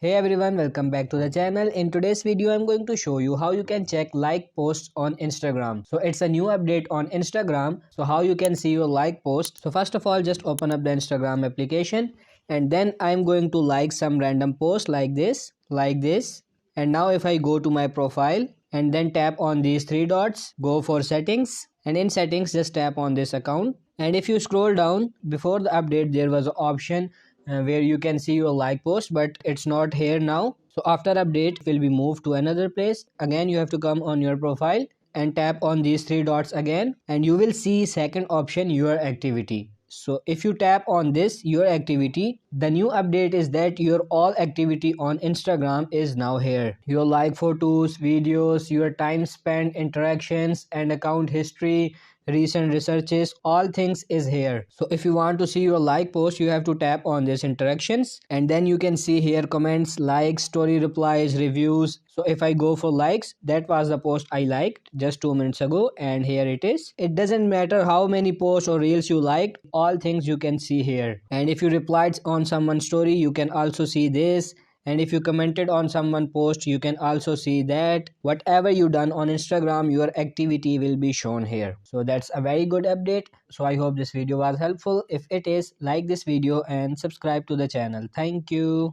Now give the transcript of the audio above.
Hey everyone, welcome back to the channel. In today's video, I'm going to show you how you can check like posts on Instagram. So it's a new update on Instagram. So how you can see your like post. So first of all, just open up the Instagram application and then I'm going to like some random post like this. And now if I go to my profile and then tap on these three dots, go for settings and in settings just tap on this account. And if you scroll down before the update, there was an option where you can see your like post, but it's not here now. So after update it will be moved to another place. Again you have to come on your profile and tap on these three dots again and you will see second option, your activity. So if you tap on this your activity, the new update is that your all activity on Instagram is now here. Your like photos, videos, your time spent, interactions and account history, recent researches, all things is here. So if you want to see your like post, you have to tap on this interactions and then you can see here comments, likes, story replies, reviews. So if I go for likes, that was the post I liked just 2 minutes ago and here it is. It doesn't matter how many posts or reels you liked, all things you can see here. And if you replied on someone's story, you can also see this. And if you commented on someone post, you can also see that. Whatever you done on Instagram, your activity will be shown here. So that's a very good update. So I hope this video was helpful. If it is, like this video and subscribe to the channel. Thank you.